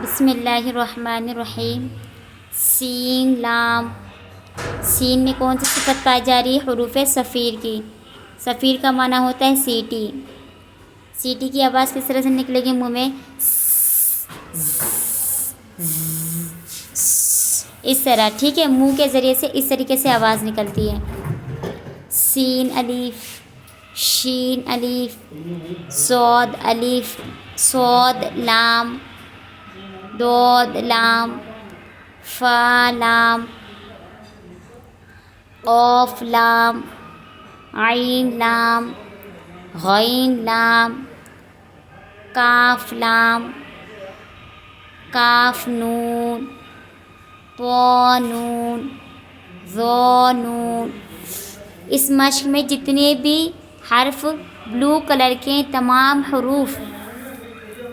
بسم اللہ الرحمن الرحیم۔ سین لام، سین میں کون سی صفت پائی جا رہی ہے؟ حروف صفیر کی۔ صفیر کا معنی ہوتا ہے سیٹی۔ سیٹی کی آواز کس طرح سے نکلے گی منہ میں؟ اس طرح، ٹھیک ہے، منہ کے ذریعے سے اس طریقے سے آواز نکلتی ہے۔ سین الف، شین الف، صاد الف، صاد لام، دود لام، فا لام، قاف لام، عین لام، غین لام، کاف لام، کاف نون، طا نون، ظا نون۔ اس مشق میں جتنے بھی حرف بلو کلر کے، تمام حروف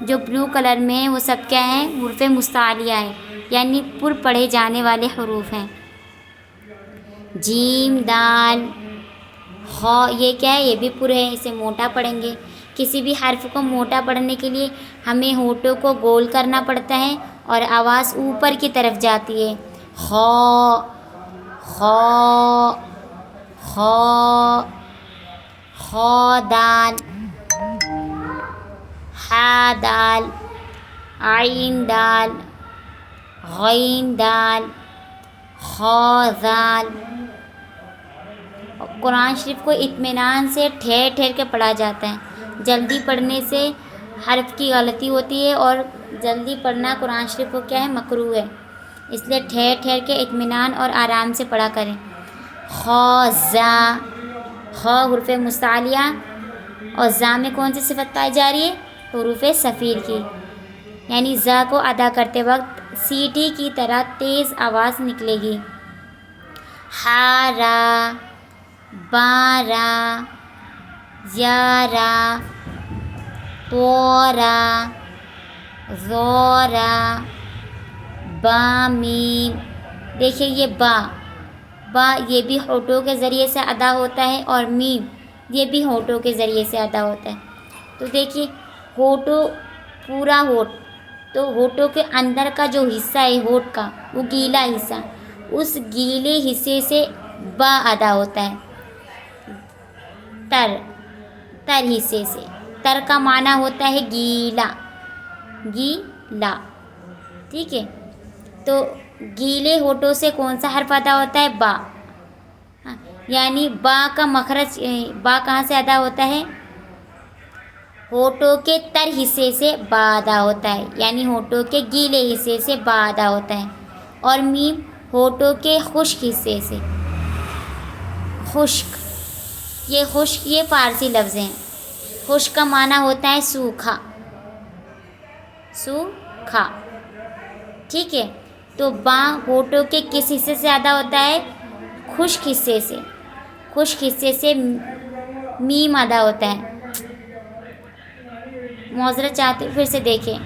جو بلو کلر میں ہیں وہ سب کیا ہیں؟ حروف مستعلیہ ہیں، یعنی پر پڑھے جانے والے حروف ہیں۔ جیم دال خا، یہ کیا ہے؟ یہ بھی پر ہے، اسے موٹا پڑھیں گے۔ کسی بھی حرف کو موٹا پڑھنے کے لیے ہمیں ہونٹوں کو گول کرنا پڑتا ہے اور آواز اوپر کی طرف جاتی ہے۔ خا، خا، خا، خا دال، حا دال، عین دال، غین دال، خا ذال۔ قرآن شریف کو اطمینان سے ٹھہر ٹھہر کے پڑھا جاتا ہے۔ جلدی پڑھنے سے حرف کی غلطی ہوتی ہے، اور جلدی پڑھنا قرآن شریف کو کیا ہے؟ مکروہ ہے۔ اس لیے ٹھہر ٹھہر کے اطمینان اور آرام سے پڑھا کریں۔ خا زا، خا حروف مستعلیہ اور زا میں کون سی صفت پائی جا رہی ہے؟ حروف صفیر کی، یعنی زا کو ادا کرتے وقت سیٹی کی طرح تیز آواز نکلے گی۔ ہا را، با را، یا را، تو را، ظا را، با میم۔ دیکھیے یہ با، با یہ بھی ہونٹوں کے ذریعے سے ادا ہوتا ہے، اور میم یہ بھی ہونٹوں کے ذریعے سے ادا ہوتا ہے۔ تو دیکھیے ہونٹوں، پورا ہونٹ، تو ہونٹوں کے اندر کا جو حصہ ہے ہونٹ کا، وہ گیلا حصہ، اس گیلے حصے سے با ادا ہوتا ہے۔ تر، تر حصے سے، تر کا معنی ہوتا ہے گیلا، گیلا، ٹھیک ہے۔ تو گیلے ہونٹوں سے کون سا حرف ادا ہوتا ہے؟ با، یعنی با کا مخرج، با کہاں سے ادا ہوتا ہے؟ ہونٹوں کے تر حصے سے با ادا ہوتا ہے، یعنی ہونٹوں کے گیلے حصے سے با ادا ہوتا ہے۔ اور میم ہونٹوں کے خشک حصے سے، خشک، یہ خشک یہ فارسی لفظ ہیں۔ خشک کا معنی ہوتا ہے سوکھا، سوکھا، ٹھیک ہے۔ تو با ہونٹوں کے کس حصے سے ادا ہوتا ہے؟ خشک حصے سے، خشک حصے سے میم ادا ہوتا ہے۔ معذرت چاہتی ہوں، پھر سے دیکھیں۔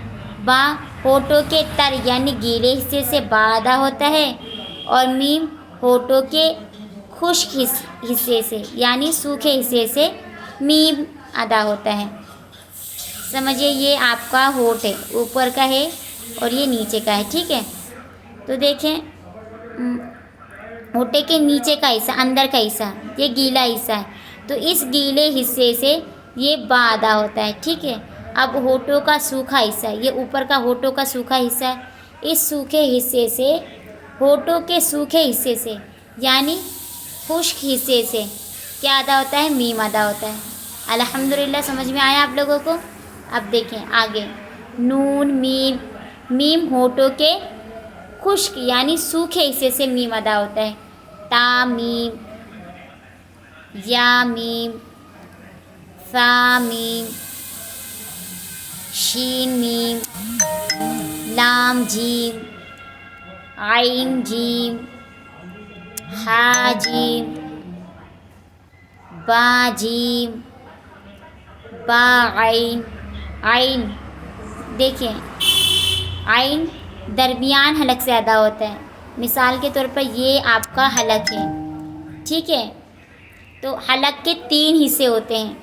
با ہونٹوں کے تر یعنی گیلے حصے سے با ادا ہوتا ہے، اور میم ہونٹوں کے خشک حصے سے یعنی سوکھے حصے سے میم ادا ہوتا ہے۔ سمجھیے یہ آپ کا ہونٹ ہے، اوپر کا ہے اور یہ نیچے کا ہے، ٹھیک ہے۔ تو دیکھیں ہونٹے کے نیچے کا حصہ، اندر کا حصہ، یہ گیلا حصہ ہے، تو اس گیلے حصے سے یہ با ادا ہوتا ہے، ٹھیک ہے۔ اب ہونٹوں کا سوکھا حصہ، یہ اوپر کا ہونٹوں کا سوکھا حصہ ہے، اس سوکھے حصے سے، ہونٹوں کے سوکھے حصے سے یعنی خشک حصے سے کیا ادا ہوتا ہے؟ میم ادا ہوتا ہے۔ الحمدللہ سمجھ میں آیا آپ لوگوں کو؟ اب دیکھیں آگے، نون میم، میم ہونٹوں کے خشک یعنی سوکھے حصے سے میم ادا ہوتا ہے۔ تا میم، یا میم، ثا میم، شین میم، لام جیم، عین جیم، ہا جیم، با جیم، با عین، عین دیکھیں عین درمیان حلق سے ادا ہوتا ہے۔ مثال کے طور پر یہ آپ کا حلق ہے، ٹھیک ہے۔ تو حلق کے 3 حصے ہوتے ہیں،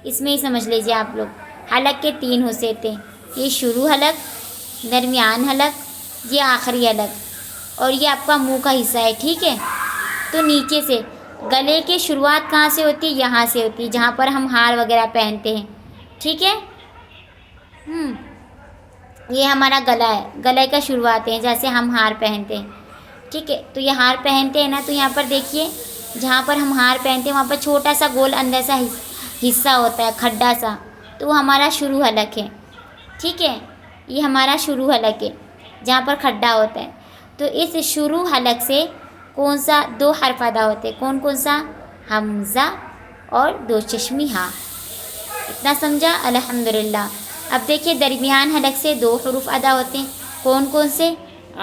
اس میں ہی سمجھ لیجیے آپ لوگ، حلق کے 3 حصے ہوتے ہیں، یہ شروع حلق، درمیان حلق، یہ آخری حلق، اور یہ آپ کا منہ کا حصہ ہے، ٹھیک ہے. تو نیچے سے گلے کی شروعات کہاں سے ہوتی ہے؟ یہاں سے ہوتی ہے، جہاں پر ہم ہار وغیرہ پہنتے ہیں، ٹھیک ہے. یہ ہمارا گلا ہے، گلے کا شروعات ہے جیسے ہم ہار پہنتے ہیں، ٹھیک ہے. تو یہ ہار پہنتے ہیں نا، تو یہاں پر دیکھیے جہاں پر ہم ہار پہنتے ہیں وہاں پر چھوٹا سا گول اندر سا حصہ ہوتا ہے، کھڈا سا، تو وہ ہمارا شروع حلق ہے، ٹھیک ہے. یہ ہمارا شروع حلق ہے جہاں پر کھڈا ہوتا ہے. تو اس شروع حلق سے کون سا 2 حرف ادا ہوتے ہیں؟ کون کون سا؟ حمزہ اور 2 چشمی ہاں. اتنا سمجھا؟ الحمدللہ. اب دیکھیے درمیان حلق سے 2 حروف ادا ہوتے ہیں، کون کون سے؟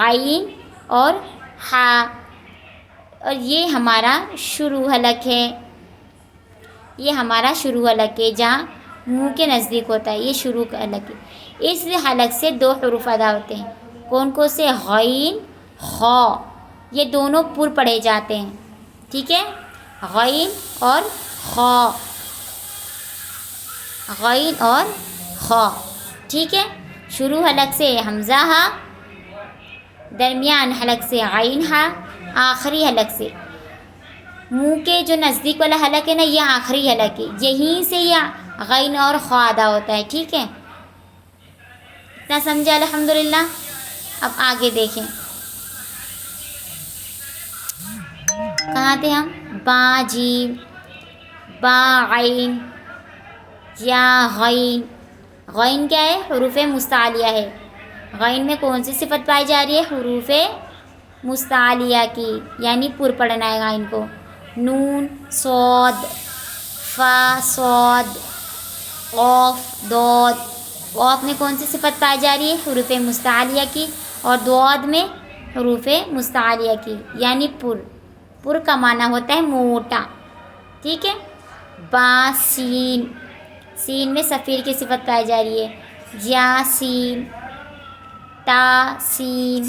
عین اور ہا. اور یہ ہمارا شروع حلق ہے، یہ ہمارا شروع حلق ہے جہاں منہ کے نزدیک ہوتا ہے، یہ شروع حلق ہے. اس حلق سے 2 حروف ادا ہوتے ہیں، کون کون سے؟ غین، خا. یہ دونوں پر پڑھے جاتے ہیں، ٹھیک ہے. غین اور خا، غین اور خا، ٹھیک ہے. شروع حلق سے حمزہ ہا، درمیان حلق سے عین ہا، آخری حلق سے منہ کے جو نزدیک والا حلق ہے نا، یہ آخری حلق ہے، یہیں سے یہ غین اور خا ادا ہوتا ہے، ٹھیک ہے. اتنا سمجھا؟ الحمدللہ. اب آگے دیکھیں، کہاں تھے ہم؟ با جیم، با عین، یا غین. غین کیا ہے؟ حروف مستعلیہ ہے. غین میں کون سی صفت پائی جا رہی ہے؟ حروف مستعلیہ کی، یعنی پر پڑھنا ہے غین کو. نون، صاد، فا، صاد، قاف، ضاد. قاف میں کون سی صفت پائی جا رہی ہے؟ حروف مستعلیہ کی، اور ضاد میں حروف مستعلیہ کی، یعنی پر. پر کا معنی ہوتا ہے موٹا، ٹھیک ہے. با سین، سین میں صفیر کی صفت پائی جا رہی ہے. یا سین، تا سین،